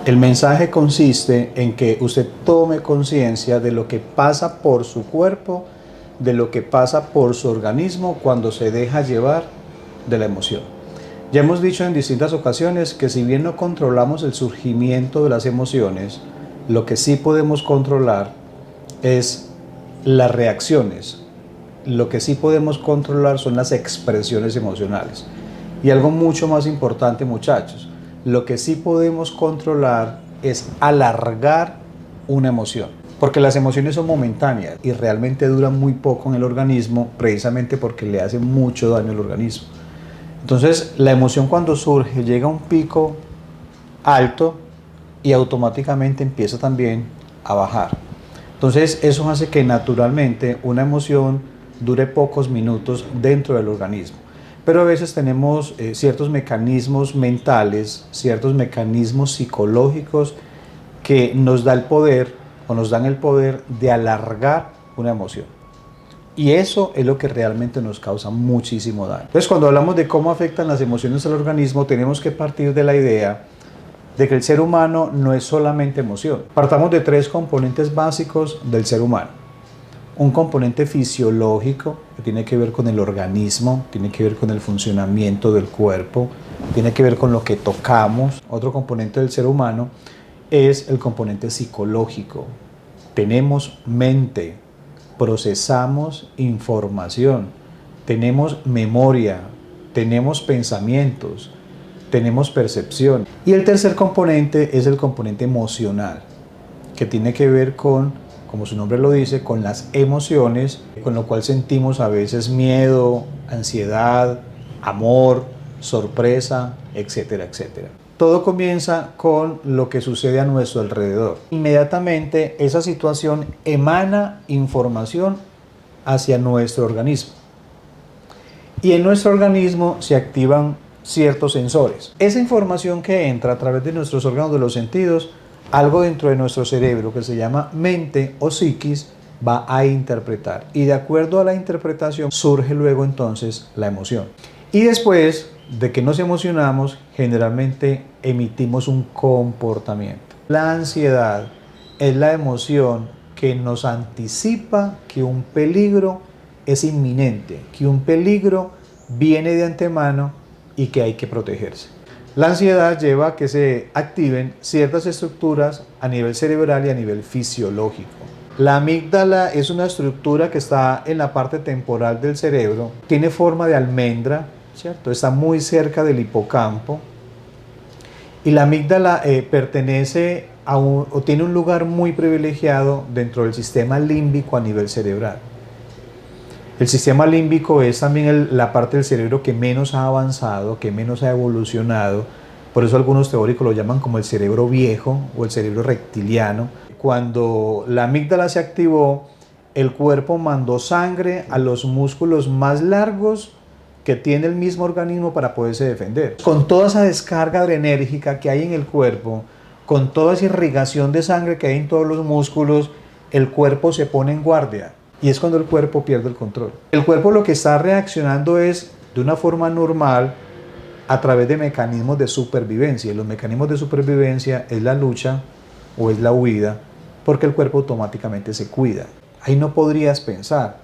El mensaje consiste en que usted tome conciencia de lo que pasa por su cuerpo, de lo que pasa por su organismo cuando se deja llevar de la emoción. Ya hemos dicho en distintas ocasiones que si bien no controlamos el surgimiento de las emociones, lo que sí podemos controlar es las reacciones. Lo que sí podemos controlar son las expresiones emocionales. Y algo mucho más importante, muchachos, lo que sí podemos controlar es alargar una emoción. Porque las emociones son momentáneas y realmente duran muy poco en el organismo, precisamente porque le hace mucho daño al organismo. Entonces, la emoción cuando surge llega a un pico alto y automáticamente empieza también a bajar. Entonces, eso hace que naturalmente una emoción dure pocos minutos dentro del organismo. Pero a veces tenemos ciertos mecanismos mentales, ciertos mecanismos psicológicos que nos da el poder o nos dan el poder de alargar una emoción. Y eso es lo que realmente nos causa muchísimo daño. Entonces, cuando hablamos de cómo afectan las emociones al organismo, tenemos que partir de la idea de que el ser humano no es solamente emoción. Partamos de tres componentes básicos del ser humano. Un componente fisiológico que tiene que ver con el organismo, tiene que ver con el funcionamiento del cuerpo, tiene que ver con lo que tocamos. Otro componente del ser humano es el componente psicológico. Tenemos mente, procesamos información, tenemos memoria, tenemos pensamientos, tenemos percepción. Y el tercer componente es el componente emocional, que tiene que ver con, como su nombre lo dice, con las emociones, con lo cual sentimos a veces miedo, ansiedad, amor, sorpresa, etcétera, etcétera. Todo comienza con lo que sucede a nuestro alrededor. Inmediatamente esa situación emana información hacia nuestro organismo. Y en nuestro organismo se activan ciertos sensores. Esa información que entra a través de nuestros órganos de los sentidos, algo dentro de nuestro cerebro que se llama mente o psiquis, va a interpretar. Y de acuerdo a la interpretación surge luego entonces la emoción. Y después de que nos emocionamos, generalmente emitimos un comportamiento. La ansiedad es la emoción que nos anticipa que un peligro es inminente, que un peligro viene de antemano y que hay que protegerse. La ansiedad lleva a que se activen ciertas estructuras a nivel cerebral y a nivel fisiológico. La amígdala es una estructura que está en la parte temporal del cerebro, tiene forma de almendra, ¿cierto? Está muy cerca del hipocampo y la amígdala pertenece a o tiene un lugar muy privilegiado dentro del sistema límbico a nivel cerebral. El sistema límbico es también la parte del cerebro que menos ha avanzado, que menos ha evolucionado. Por eso algunos teóricos lo llaman como el cerebro viejo o el cerebro reptiliano. Cuando la amígdala se activó, el cuerpo mandó sangre a los músculos más largos que tiene el mismo organismo para poderse defender. Con toda esa descarga adrenérgica que hay en el cuerpo, con toda esa irrigación de sangre que hay en todos los músculos, el cuerpo se pone en guardia. Y es cuando el cuerpo pierde el control. El cuerpo lo que está reaccionando es de una forma normal a través de mecanismos de supervivencia. Y los mecanismos de supervivencia es la lucha o es la huida, porque el cuerpo automáticamente se cuida. Ahí no podrías pensar,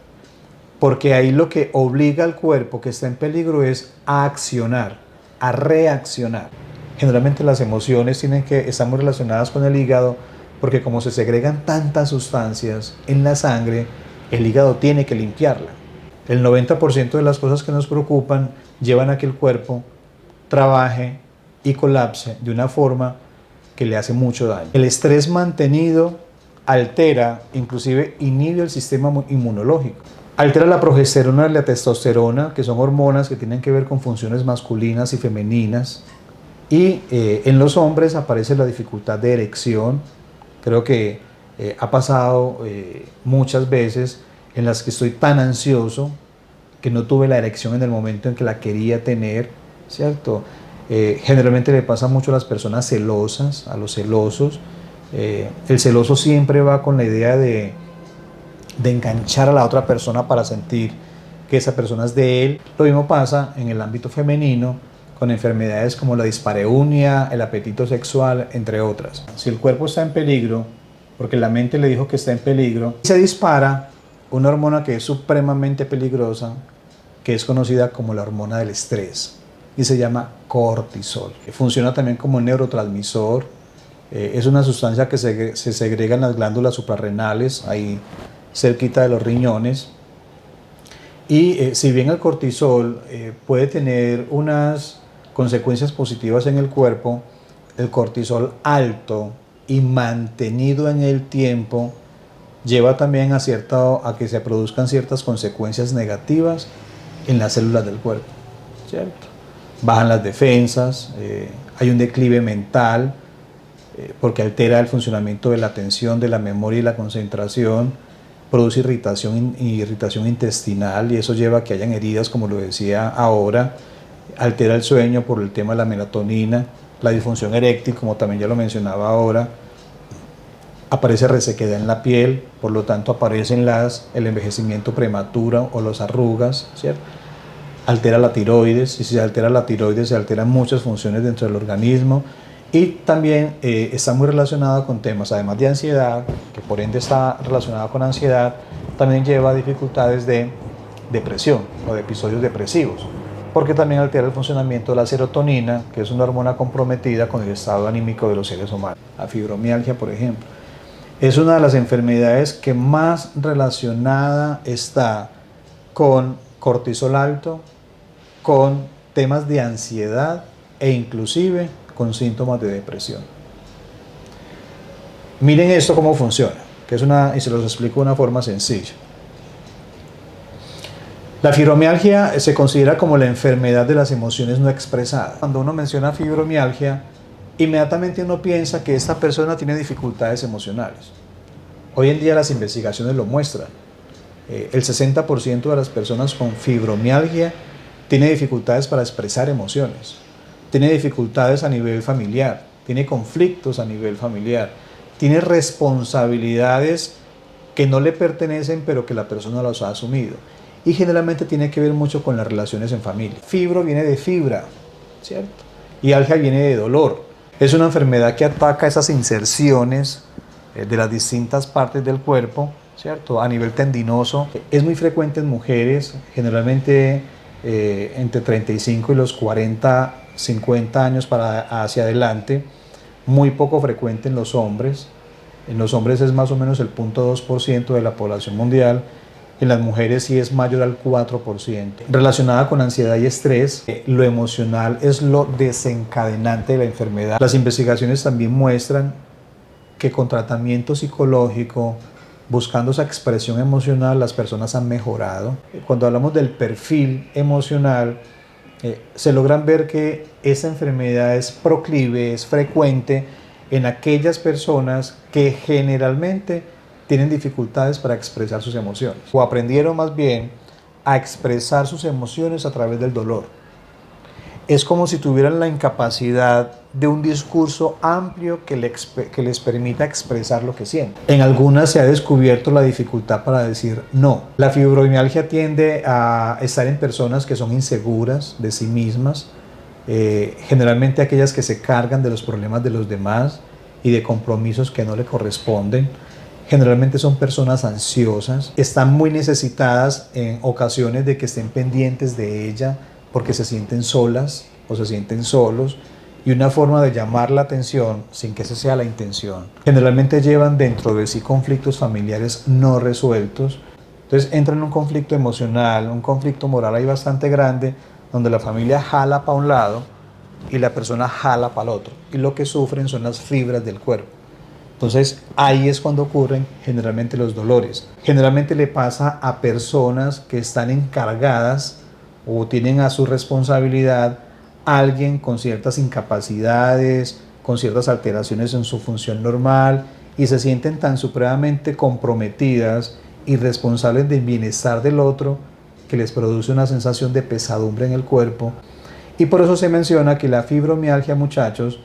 porque ahí lo que obliga al cuerpo que está en peligro es a accionar, a reaccionar. Generalmente las emociones están muy relacionadas con el hígado, porque como se segregan tantas sustancias en la sangre, el hígado tiene que limpiarla. El 90% de las cosas que nos preocupan llevan a que el cuerpo trabaje y colapse de una forma que le hace mucho daño. El estrés mantenido altera, inclusive inhibe el sistema inmunológico. Altera la progesterona y la testosterona, que son hormonas que tienen que ver con funciones masculinas y femeninas. Y en los hombres aparece la dificultad de erección. Creo que ha pasado muchas veces en las que estoy tan ansioso que no tuve la erección en el momento en que la quería tener, ¿cierto? Generalmente le pasa mucho a las personas celosas, a los celosos. El celoso siempre va con la idea de enganchar a la otra persona para sentir que esa persona es de él. Lo mismo pasa en el ámbito femenino con enfermedades como la dispareunia, el apetito sexual, entre otras. Si el cuerpo está en peligro, porque la mente le dijo que está en peligro, se dispara una hormona que es supremamente peligrosa, que es conocida como la hormona del estrés, y se llama cortisol. Funciona también como un neurotransmisor, es una sustancia que se segrega en las glándulas suprarrenales, ahí cerquita de los riñones, y si bien el cortisol puede tener unas consecuencias positivas en el cuerpo, el cortisol alto y mantenido en el tiempo lleva también a que se produzcan ciertas consecuencias negativas en las células del cuerpo, ¿cierto? Bajan las defensas, hay un declive mental, porque altera el funcionamiento de la atención, de la memoria y la concentración, produce irritación intestinal, y eso lleva a que hayan heridas, como lo decía ahora, altera el sueño por el tema de la melatonina, la disfunción eréctil, como también ya lo mencionaba ahora, aparece resequedad en la piel, por lo tanto aparecen el envejecimiento prematuro o las arrugas, ¿cierto? Altera la tiroides, y si se altera la tiroides se alteran muchas funciones dentro del organismo, y también está muy relacionado con temas, además de ansiedad, que por ende está relacionado con ansiedad, también lleva a dificultades de depresión o de episodios depresivos, porque también altera el funcionamiento de la serotonina, que es una hormona comprometida con el estado anímico de los seres humanos. La fibromialgia, por ejemplo, es una de las enfermedades que más relacionada está con cortisol alto, con temas de ansiedad e inclusive con síntomas de depresión. Miren esto cómo funciona, y se los explico de una forma sencilla. La fibromialgia se considera como la enfermedad de las emociones no expresadas. Cuando uno menciona fibromialgia, inmediatamente uno piensa que esta persona tiene dificultades emocionales. Hoy en día las investigaciones lo muestran. El 60% de las personas con fibromialgia tiene dificultades para expresar emociones, tiene dificultades a nivel familiar, tiene conflictos a nivel familiar, tiene responsabilidades que no le pertenecen pero que la persona las ha asumido, y generalmente tiene que ver mucho con las relaciones en familia. Fibro viene de fibra, ¿cierto? Y algia viene de dolor. Es una enfermedad que ataca esas inserciones de las distintas partes del cuerpo, ¿cierto? A nivel tendinoso. Es muy frecuente en mujeres, generalmente entre 35 y los 40, 50 años hacia adelante. Muy poco frecuente en los hombres. En los hombres es más o menos el 0.2% de la población mundial. En las mujeres sí es mayor al 4%. Relacionada con ansiedad y estrés, lo emocional es lo desencadenante de la enfermedad. Las investigaciones también muestran que con tratamiento psicológico, buscando esa expresión emocional, las personas han mejorado. Cuando hablamos del perfil emocional, se logran ver que esa enfermedad es proclive, es frecuente en aquellas personas que generalmente tienen dificultades para expresar sus emociones, o aprendieron más bien a expresar sus emociones a través del dolor. Es como si tuvieran la incapacidad de un discurso amplio que les permita expresar lo que sienten. En algunas se ha descubierto la dificultad para decir no. La fibromialgia tiende a estar en personas que son inseguras de sí mismas, generalmente aquellas que se cargan de los problemas de los demás y de compromisos que no le corresponden. Generalmente son personas ansiosas, están muy necesitadas en ocasiones de que estén pendientes de ella porque se sienten solas o se sienten solos, y una forma de llamar la atención sin que esa sea la intención. Generalmente llevan dentro de sí conflictos familiares no resueltos, entonces entran en un conflicto emocional, un conflicto moral ahí bastante grande, donde la familia jala para un lado y la persona jala para el otro, y lo que sufren son las fibras del cuerpo. Entonces ahí es cuando ocurren generalmente los dolores. Generalmente le pasa a personas que están encargadas o tienen a su responsabilidad a alguien con ciertas incapacidades, con ciertas alteraciones en su función normal, y se sienten tan supremamente comprometidas y responsables del bienestar del otro que les produce una sensación de pesadumbre en el cuerpo. Y por eso se menciona que la fibromialgia, muchachos,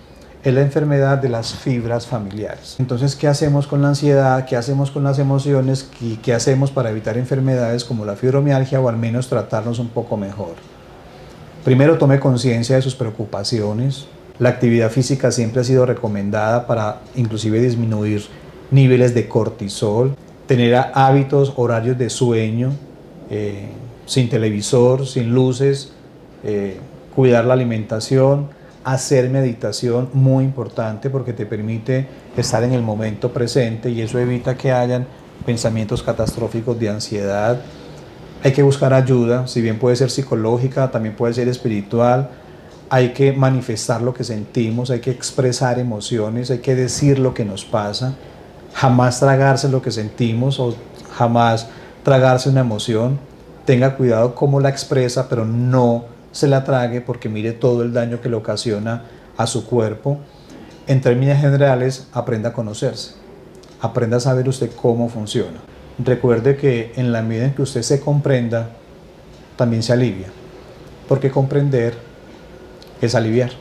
es la enfermedad de las fibras familiares. Entonces, ¿qué hacemos con la ansiedad? ¿Qué hacemos con las emociones? ¿Y qué hacemos para evitar enfermedades como la fibromialgia, o al menos tratarnos un poco mejor? Primero, tome conciencia de sus preocupaciones. La actividad física siempre ha sido recomendada para inclusive disminuir niveles de cortisol, tener hábitos, horarios de sueño, sin televisor, sin luces, cuidar la alimentación, hacer meditación, muy importante porque te permite estar en el momento presente y eso evita que hayan pensamientos catastróficos de ansiedad. Hay que buscar ayuda, si bien puede ser psicológica, también puede ser espiritual. Hay que manifestar lo que sentimos, hay que expresar emociones, hay que decir lo que nos pasa. Jamás tragarse lo que sentimos o jamás tragarse una emoción. Tenga cuidado cómo la expresa, pero no se la trague porque mire todo el daño que le ocasiona a su cuerpo. En términos generales, aprenda a conocerse. Aprenda a saber usted cómo funciona. Recuerde que en la medida en que usted se comprenda, también se alivia, porque comprender es aliviar.